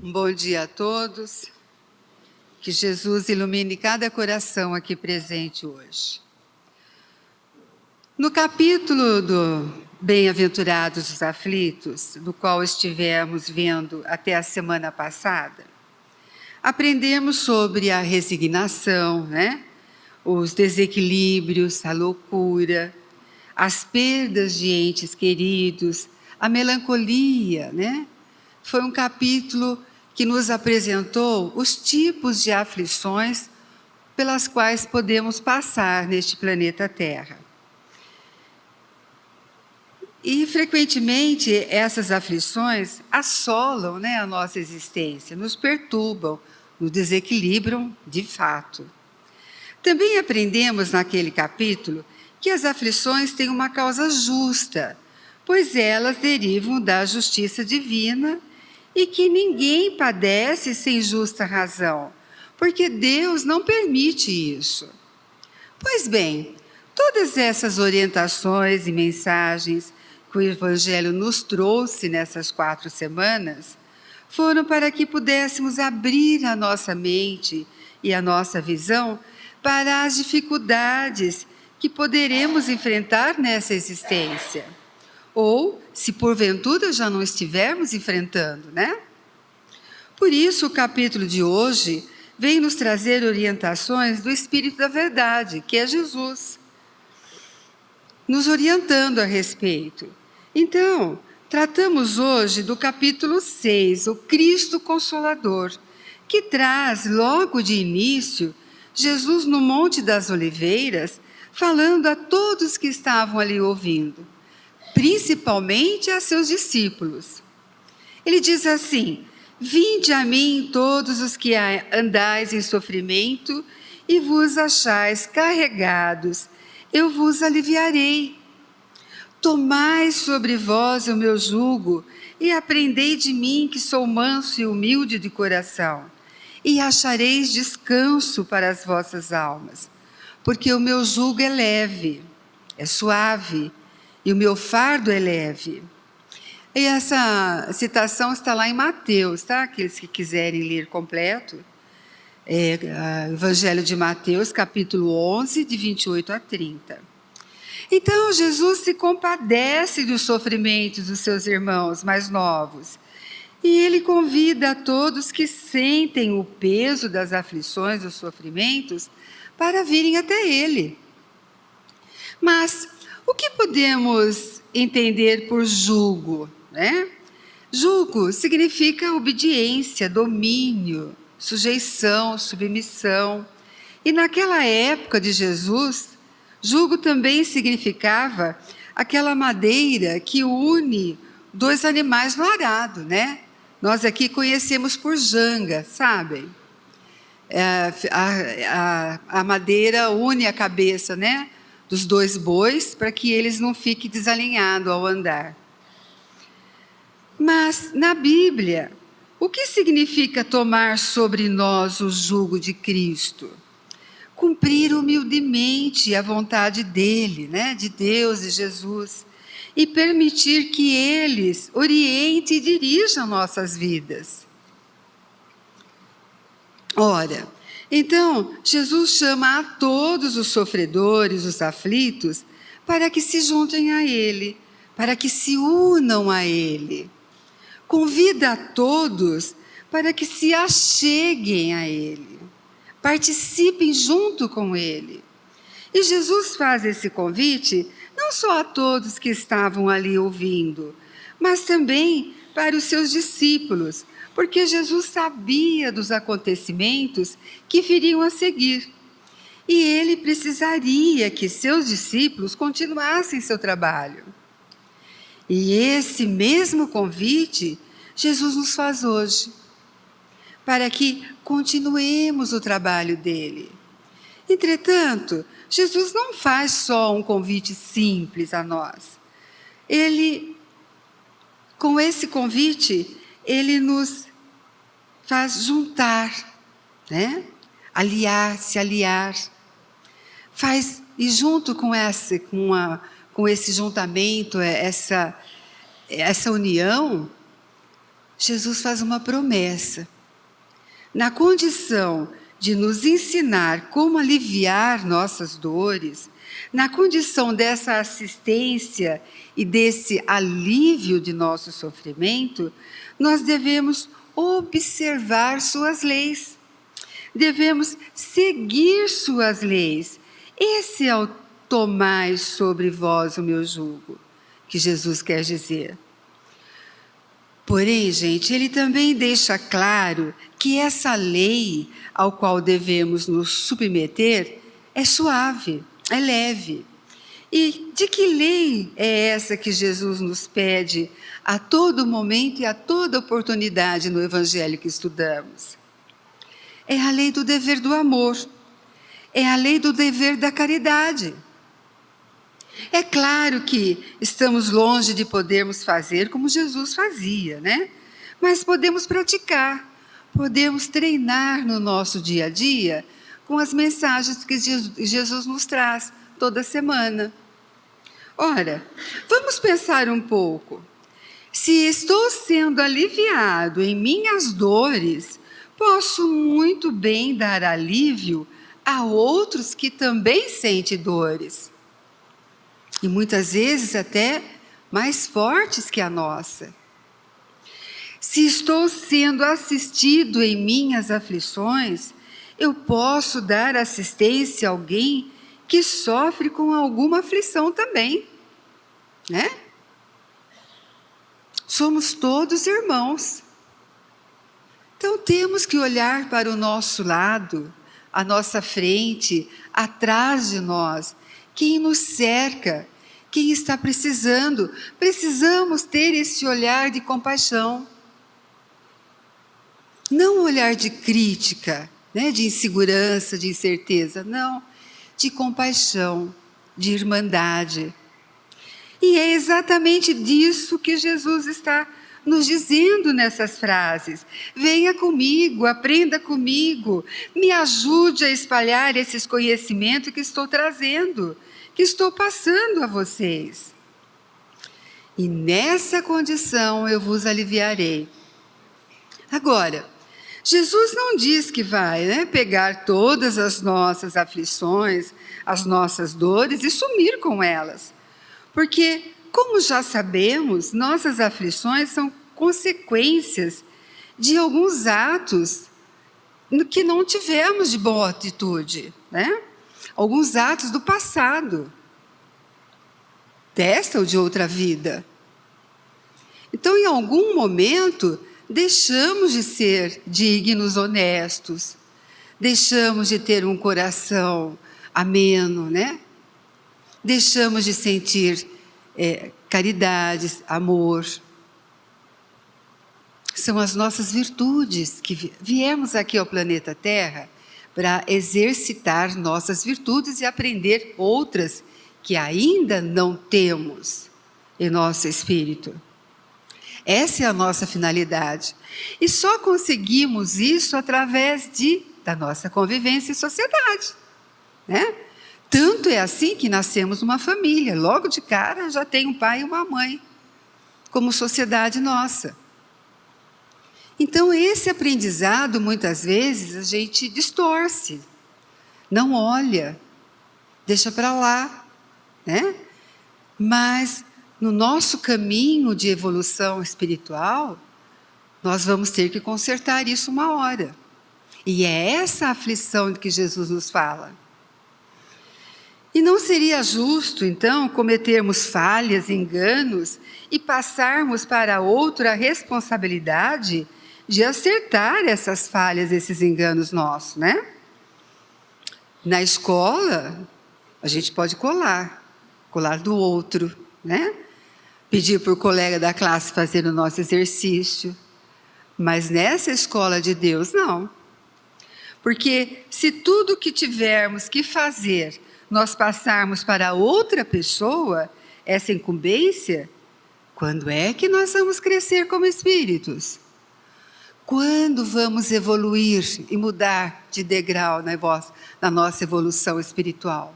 Um bom dia a todos. Que Jesus ilumine cada coração aqui presente hoje. No capítulo do Bem-aventurados os aflitos, do qual estivemos vendo até a semana passada, aprendemos sobre a resignação, os desequilíbrios, a loucura, as perdas de entes queridos, a melancolia, Foi um capítulo que nos apresentou os tipos de aflições pelas quais podemos passar neste planeta Terra. E, frequentemente, essas aflições assolam a nossa existência, nos perturbam, nos desequilibram de fato. Também aprendemos naquele capítulo que as aflições têm uma causa justa, pois elas derivam da justiça divina e que ninguém padece sem justa razão, porque Deus não permite isso. Pois bem, todas essas orientações e mensagens que o Evangelho nos trouxe nessas 4 semanas foram para que pudéssemos abrir a nossa mente e a nossa visão para as dificuldades que poderemos enfrentar nessa existência. Ou, se porventura já não estivermos enfrentando, Por isso, o capítulo de hoje vem nos trazer orientações do Espírito da Verdade, que é Jesus, nos orientando a respeito. Então, tratamos hoje do capítulo 6, o Cristo Consolador, que traz, logo de início, Jesus no Monte das Oliveiras, falando a todos que estavam ali ouvindo, principalmente a seus discípulos. Ele diz assim: vinde a mim todos os que andais em sofrimento e vos achais carregados, eu vos aliviarei. Tomai sobre vós o meu jugo e aprendei de mim, que sou manso e humilde de coração, e achareis descanso para as vossas almas, porque o meu jugo é leve, é suave, e o meu fardo é leve. E essa citação está lá em Mateus, Aqueles que quiserem ler completo. Evangelho de Mateus, capítulo 11, de 28 a 30. Então, Jesus se compadece dos sofrimentos dos seus irmãos mais novos. E ele convida a todos que sentem o peso das aflições, dos sofrimentos, para virem até ele. Mas o que podemos entender por jugo? Jugo significa obediência, domínio, sujeição, submissão. E naquela época de Jesus, jugo também significava aquela madeira que une 2 animais no arado, Nós aqui conhecemos por janga, sabem? A madeira une a cabeça, dos 2 bois, para que eles não fiquem desalinhados ao andar. Mas, na Bíblia, o que significa tomar sobre nós o jugo de Cristo? Cumprir humildemente a vontade dele, de Deus e Jesus, e permitir que eles orientem e dirijam nossas vidas. Ora, então, Jesus chama a todos os sofredores, os aflitos, para que se juntem a ele, para que se unam a ele. Convida a todos para que se acheguem a ele, participem junto com ele. E Jesus faz esse convite não só a todos que estavam ali ouvindo, mas também para os seus discípulos, porque Jesus sabia dos acontecimentos que viriam a seguir. E ele precisaria que seus discípulos continuassem seu trabalho. E esse mesmo convite Jesus nos faz hoje, para que continuemos o trabalho dele. Entretanto, Jesus não faz só um convite simples a nós. Com esse convite, ele nos faz juntar, se aliar. E junto com esse juntamento, essa união, Jesus faz uma promessa. Na condição de nos ensinar como aliviar nossas dores, na condição dessa assistência e desse alívio de nosso sofrimento, nós devemos observar suas leis. Devemos seguir suas leis. Esse é o tomai sobre vós o meu jugo, que Jesus quer dizer. Porém, gente, ele também deixa claro que essa lei ao qual devemos nos submeter é suave, é leve. E de que lei é essa que Jesus nos pede a todo momento e a toda oportunidade no Evangelho que estudamos? É a lei do dever do amor, é a lei do dever da caridade. É claro que estamos longe de podermos fazer como Jesus fazia, né? Mas podemos praticar, podemos treinar no nosso dia a dia com as mensagens que Jesus nos traz toda semana. Ora, vamos pensar um pouco. Se estou sendo aliviado em minhas dores, posso muito bem dar alívio a outros que também sentem dores. E muitas vezes até mais fortes que a nossa. Se estou sendo assistido em minhas aflições, eu posso dar assistência a alguém que sofre com alguma aflição também, né? Somos todos irmãos. Então temos que olhar para o nosso lado, à nossa frente, atrás de nós, quem nos cerca, quem está precisando. Precisamos ter esse olhar de compaixão. Não um olhar de crítica, né, de insegurança, de incerteza, não. De compaixão, de irmandade. E é exatamente disso que Jesus está nos dizendo nessas frases. Venha comigo, aprenda comigo, me ajude a espalhar esses conhecimentos que estou trazendo, que estou passando a vocês. E nessa condição eu vos aliviarei. Agora, Jesus não diz que vai, pegar todas as nossas aflições, as nossas dores e sumir com elas. Porque, como já sabemos, nossas aflições são consequências de alguns atos que não tivemos de boa atitude, né? Alguns atos do passado, desta ou de outra vida. Então, em algum momento, deixamos de ser dignos, honestos, deixamos de ter um coração ameno, né? Deixamos de sentir caridade, amor. São as nossas virtudes que viemos aqui ao planeta Terra para exercitar nossas virtudes e aprender outras que ainda não temos em nosso espírito. Essa é a nossa finalidade. E só conseguimos isso através da nossa convivência em sociedade, né? Tanto é assim que nascemos numa família. Logo de cara já tem um pai e uma mãe, como sociedade nossa. Então esse aprendizado, muitas vezes, a gente distorce, não olha, deixa para lá, né? Mas no nosso caminho de evolução espiritual, nós vamos ter que consertar isso uma hora. E é essa aflição de que Jesus nos fala. E não seria justo, então, cometermos falhas, enganos e passarmos para outro a responsabilidade de acertar essas falhas, esses enganos nossos, né? Na escola, a gente pode colar do outro, né? Pedir para o colega da classe fazer o nosso exercício. Mas nessa escola de Deus, não. Porque se tudo que tivermos que fazer nós passarmos para outra pessoa, essa incumbência, quando é que nós vamos crescer como espíritos? Quando vamos evoluir e mudar de degrau na nossa evolução espiritual?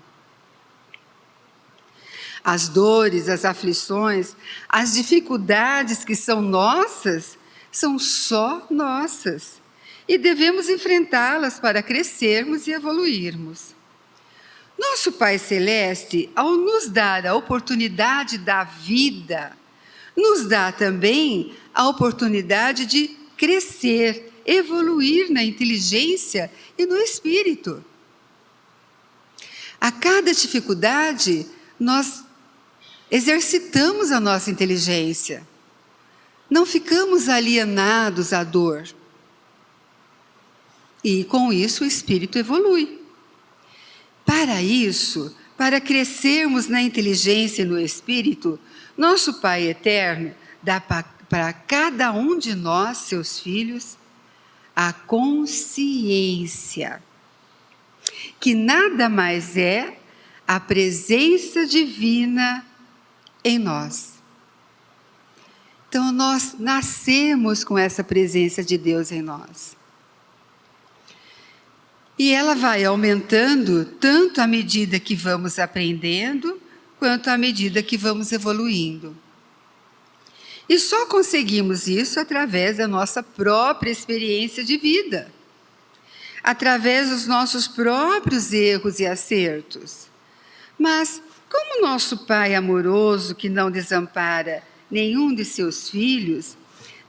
As dores, as aflições, as dificuldades que são nossas, são só nossas e devemos enfrentá-las para crescermos e evoluirmos. Nosso Pai Celeste, ao nos dar a oportunidade da vida, nos dá também a oportunidade de crescer, evoluir na inteligência e no espírito. A cada dificuldade, nós exercitamos a nossa inteligência. Não ficamos alienados à dor. E com isso o espírito evolui. Para isso, para crescermos na inteligência e no espírito, nosso Pai Eterno dá para cada um de nós, seus filhos, a consciência, que nada mais é a presença divina em nós. Então, nós nascemos com essa presença de Deus em nós. E ela vai aumentando tanto à medida que vamos aprendendo, quanto à medida que vamos evoluindo. E só conseguimos isso através da nossa própria experiência de vida, através dos nossos próprios erros e acertos. Mas, como nosso Pai amoroso, que não desampara nenhum de seus filhos,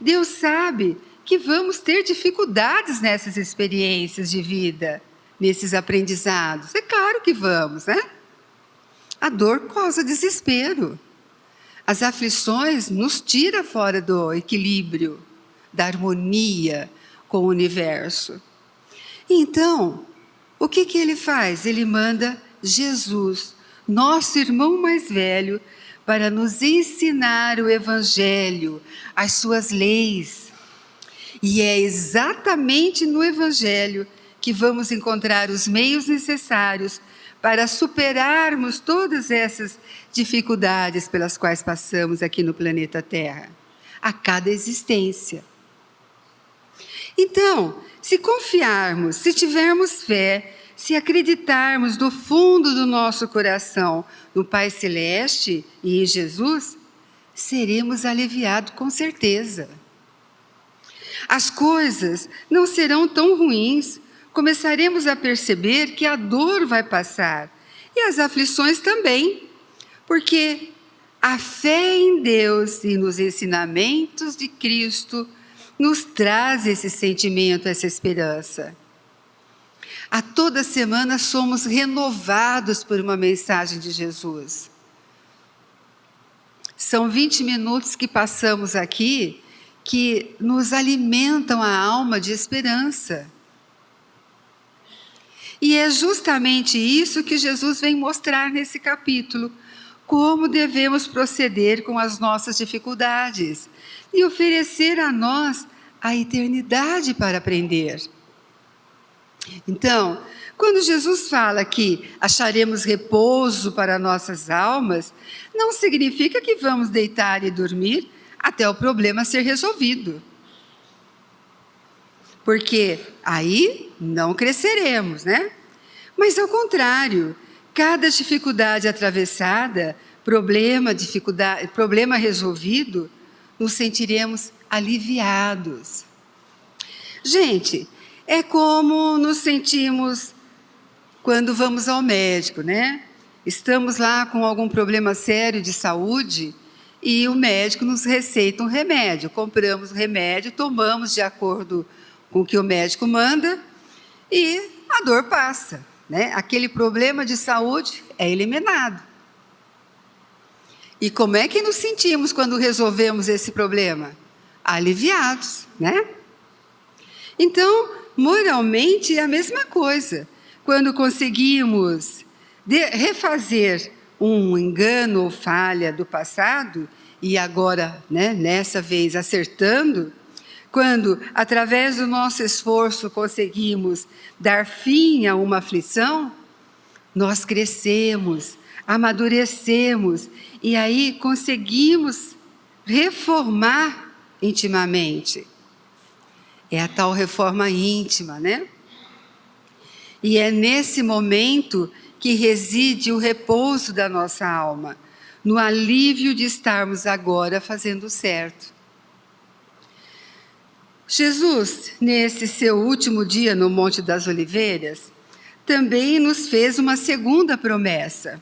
Deus sabe que vamos ter dificuldades nessas experiências de vida, nesses aprendizados. É claro que vamos, né? A dor causa desespero. As aflições nos tiram fora do equilíbrio, da harmonia com o universo. Então, o que ele faz? Ele manda Jesus, nosso irmão mais velho, para nos ensinar o Evangelho, as suas leis. E é exatamente no Evangelho que vamos encontrar os meios necessários para superarmos todas essas dificuldades pelas quais passamos aqui no planeta Terra, a cada existência. Então, se confiarmos, se tivermos fé, se acreditarmos do fundo do nosso coração no Pai Celeste e em Jesus, seremos aliviados com certeza. As coisas não serão tão ruins, começaremos a perceber que a dor vai passar e as aflições também, porque a fé em Deus e nos ensinamentos de Cristo nos traz esse sentimento, essa esperança. A toda semana somos renovados por uma mensagem de Jesus. São 20 minutos que passamos aqui que nos alimentam a alma de esperança. E é justamente isso que Jesus vem mostrar nesse capítulo, como devemos proceder com as nossas dificuldades e oferecer a nós a eternidade para aprender. Então, quando Jesus fala que acharemos repouso para nossas almas, não significa que vamos deitar e dormir até o problema ser resolvido. Porque aí não cresceremos, né? Mas ao contrário, cada dificuldade atravessada, problema resolvido, nos sentiremos aliviados. Gente, é como nos sentimos quando vamos ao médico, né? Estamos lá com algum problema sério de saúde e o médico nos receita um remédio. Compramos o remédio, tomamos de acordo com o que o médico manda e a dor passa, né? Aquele problema de saúde é eliminado. E como é que nos sentimos quando resolvemos esse problema? Aliviados, né? Então, moralmente é a mesma coisa. Quando conseguimos refazer um engano ou falha do passado, e agora, né, nessa vez, acertando, quando, através do nosso esforço, conseguimos dar fim a uma aflição, nós crescemos, amadurecemos, e aí conseguimos reformar intimamente. É a tal reforma íntima, né? E é nesse momento que reside o repouso da nossa alma, no alívio de estarmos agora fazendo certo. Jesus, nesse seu último dia no Monte das Oliveiras, também nos fez uma segunda promessa.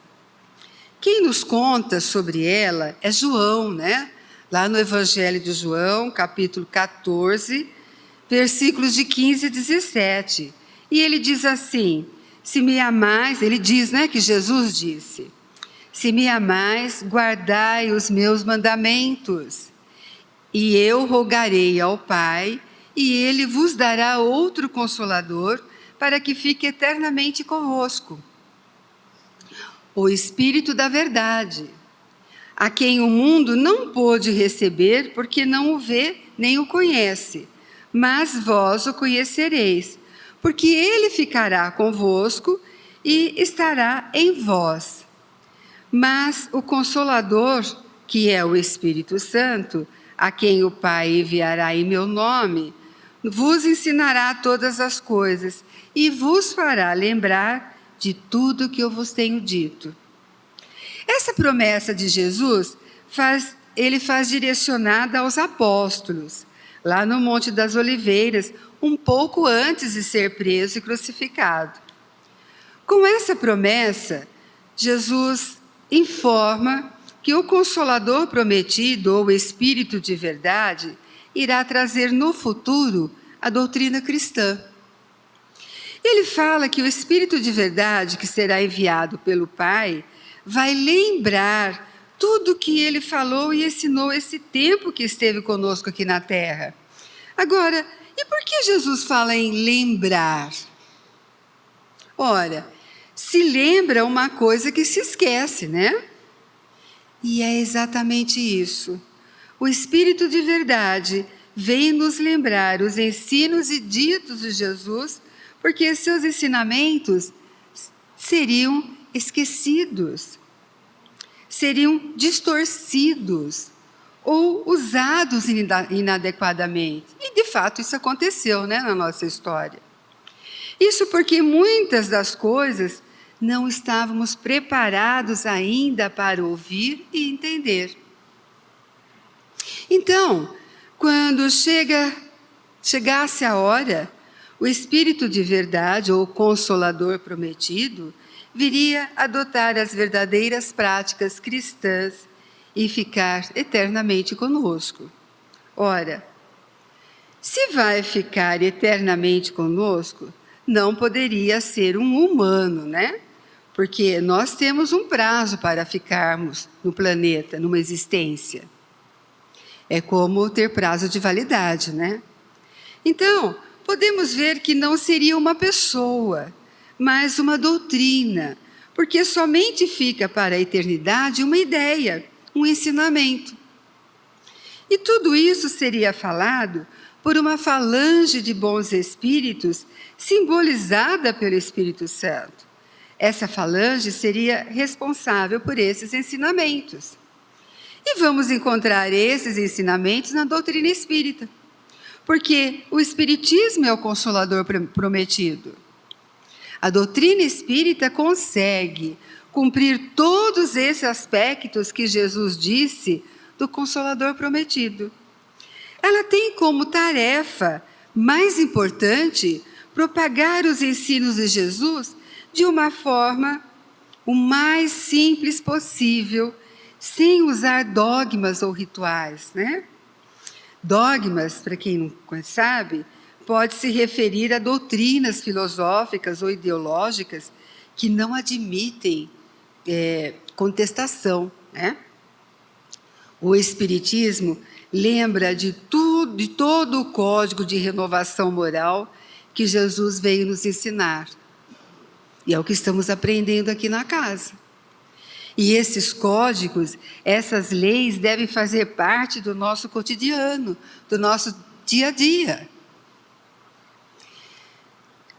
Quem nos conta sobre ela é João, né? Lá no Evangelho de João, capítulo 14, versículos de 15 a 17. E ele diz assim: se me amais, ele diz, né, que Jesus disse: se me amais, guardai os meus mandamentos. E eu rogarei ao Pai, e ele vos dará outro Consolador, para que fique eternamente convosco. O Espírito da verdade, a quem o mundo não pôde receber, porque não o vê nem o conhece, mas vós o conhecereis, porque ele ficará convosco e estará em vós. Mas o Consolador, que é o Espírito Santo, a quem o Pai enviará em meu nome, vos ensinará todas as coisas e vos fará lembrar de tudo que eu vos tenho dito. Essa promessa de Jesus, ele faz direcionada aos apóstolos, lá no Monte das Oliveiras, um pouco antes de ser preso e crucificado. Com essa promessa, Jesus informa que o Consolador prometido, ou Espírito de verdade, irá trazer no futuro a doutrina cristã. Ele fala que o Espírito de verdade, que será enviado pelo Pai, vai lembrar tudo que ele falou e ensinou esse tempo que esteve conosco aqui na Terra. Agora, e por que Jesus fala em lembrar? Ora, se lembra uma coisa que se esquece, né? E é exatamente isso. O Espírito de verdade vem nos lembrar os ensinos e ditos de Jesus, porque seus ensinamentos seriam esquecidos, seriam distorcidos ou usados inadequadamente. E, de fato, isso aconteceu, né, na nossa história. Isso porque muitas das coisas não estávamos preparados ainda para ouvir e entender. Então, quando chegasse a hora, o Espírito de verdade, ou Consolador prometido, viria adotar as verdadeiras práticas cristãs e ficar eternamente conosco. Ora, se vai ficar eternamente conosco, não poderia ser um humano, né? Porque nós temos um prazo para ficarmos no planeta, numa existência. É como ter prazo de validade, né? Então, podemos ver que não seria uma pessoa, mas uma doutrina, porque somente fica para a eternidade uma ideia, um ensinamento. E tudo isso seria falado por uma falange de bons espíritos, simbolizada pelo Espírito Santo. Essa falange seria responsável por esses ensinamentos. E vamos encontrar esses ensinamentos na doutrina espírita, porque o Espiritismo é o Consolador prometido. A doutrina espírita consegue cumprir todos esses aspectos que Jesus disse do Consolador prometido. Ela tem como tarefa mais importante propagar os ensinos de Jesus de uma forma o mais simples possível, sem usar dogmas ou rituais, né? Dogmas, para quem não sabe, pode se referir a doutrinas filosóficas ou ideológicas que não admitem contestação, né? O Espiritismo lembra de todo o código de renovação moral que Jesus veio nos ensinar. E é o que estamos aprendendo aqui na casa. E esses códigos, essas leis devem fazer parte do nosso cotidiano, do nosso dia a dia.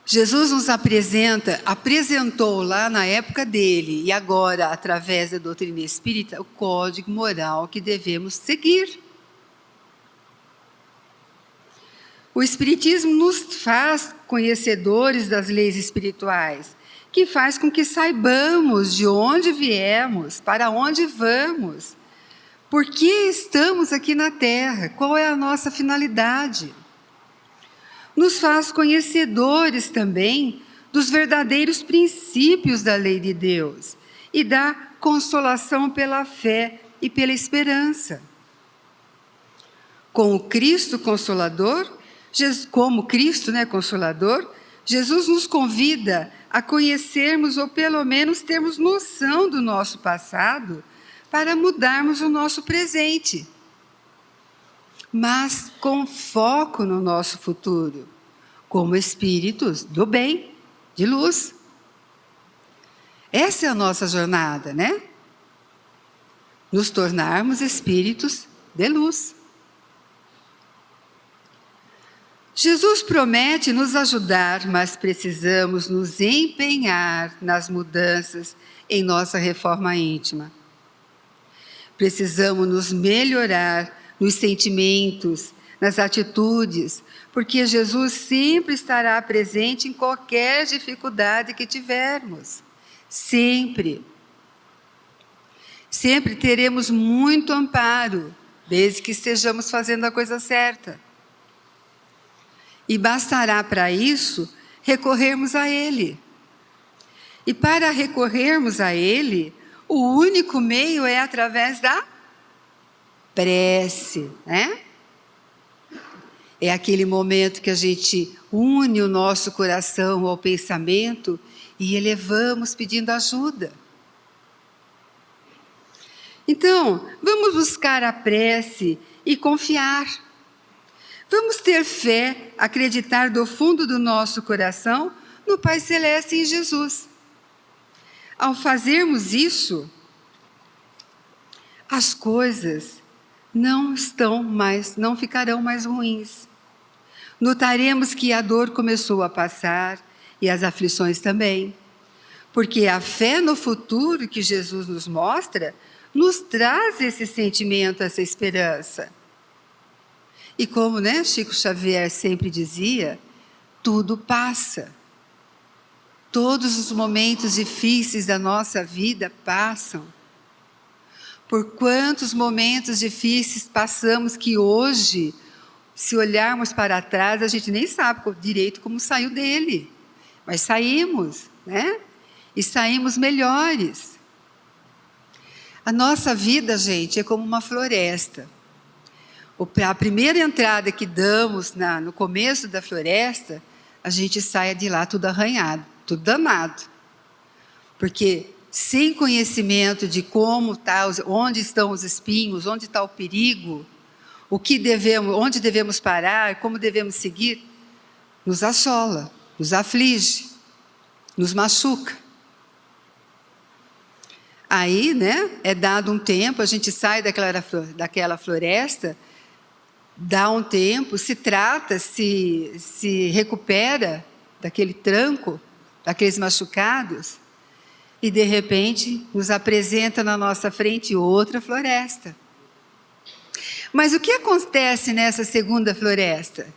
Jesus nos apresentou lá na época dele, e agora, através da doutrina espírita, o código moral que devemos seguir. O Espiritismo nos faz conhecedores das leis espirituais, que faz com que saibamos de onde viemos, para onde vamos, por que estamos aqui na Terra, qual é a nossa finalidade. nos faz conhecedores também dos verdadeiros princípios da lei de Deus e dá consolação pela fé e pela esperança. Com o Cristo Consolador, como Cristo, Consolador, Jesus nos convida a conhecermos ou pelo menos termos noção do nosso passado para mudarmos o nosso presente, mas com foco no nosso futuro, como espíritos do bem, de luz. Essa é a nossa jornada, Nos tornarmos espíritos de luz. Jesus promete nos ajudar, mas precisamos nos empenhar nas mudanças em nossa reforma íntima. Precisamos nos melhorar nos sentimentos, nas atitudes, porque Jesus sempre estará presente em qualquer dificuldade que tivermos. Sempre. Sempre teremos muito amparo, desde que estejamos fazendo a coisa certa. E bastará para isso recorrermos a Ele. E para recorrermos a Ele, o único meio é através da prece, É aquele momento que a gente une o nosso coração ao pensamento e elevamos pedindo ajuda. Então, vamos buscar a prece e confiar. Vamos ter fé, acreditar do fundo do nosso coração no Pai Celeste e em Jesus. Ao fazermos isso, as coisas não ficarão mais ruins. Notaremos que a dor começou a passar e as aflições também, porque a fé no futuro que Jesus nos mostra nos traz esse sentimento, essa esperança. E como Chico Xavier sempre dizia, tudo passa. Todos os momentos difíceis da nossa vida passam. Por quantos momentos difíceis passamos que hoje, se olharmos para trás, a gente nem sabe direito como saiu dele. Mas saímos, E saímos melhores. A nossa vida, gente, é como uma floresta. A primeira entrada que damos no começo da floresta, a gente sai de lá tudo arranhado, tudo danado. Porque sem conhecimento de como está, onde estão os espinhos, onde está o perigo, onde devemos parar, como devemos seguir, nos assola, nos aflige, nos machuca. Aí, é dado um tempo, a gente sai daquela floresta, dá um tempo, se trata, se recupera daquele tranco, daqueles machucados, e de repente nos apresenta na nossa frente outra floresta. Mas o que acontece nessa segunda floresta?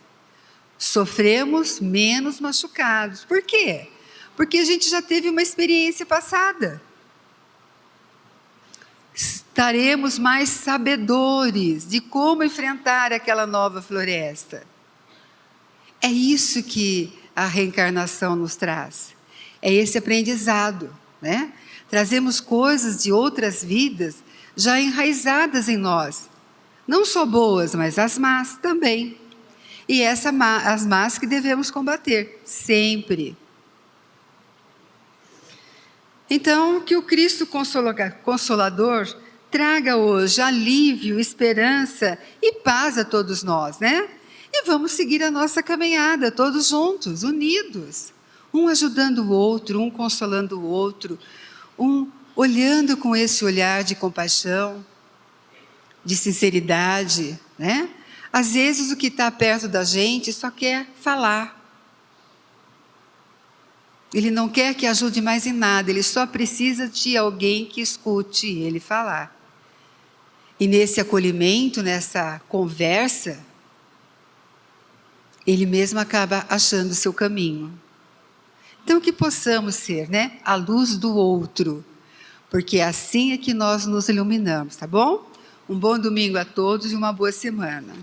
Sofremos menos machucados. Por quê? Porque a gente já teve uma experiência passada. Estaremos mais sabedores de como enfrentar aquela nova floresta. É isso que a reencarnação nos traz. É esse aprendizado, Trazemos coisas de outras vidas já enraizadas em nós. Não só boas, mas as más também. E as más que devemos combater, sempre. Então, que o Cristo Consolador traga hoje alívio, esperança e paz a todos nós, E vamos seguir a nossa caminhada, todos juntos, unidos. Um ajudando o outro, um consolando o outro, um olhando com esse olhar de compaixão, de sinceridade, Às vezes o que está perto da gente só quer falar. Ele não quer que ajude mais em nada, ele só precisa de alguém que escute ele falar. E nesse acolhimento, nessa conversa, ele mesmo acaba achando o seu caminho. Então que possamos ser, a luz do outro, porque assim é que nós nos iluminamos, tá bom? Um bom domingo a todos e uma boa semana.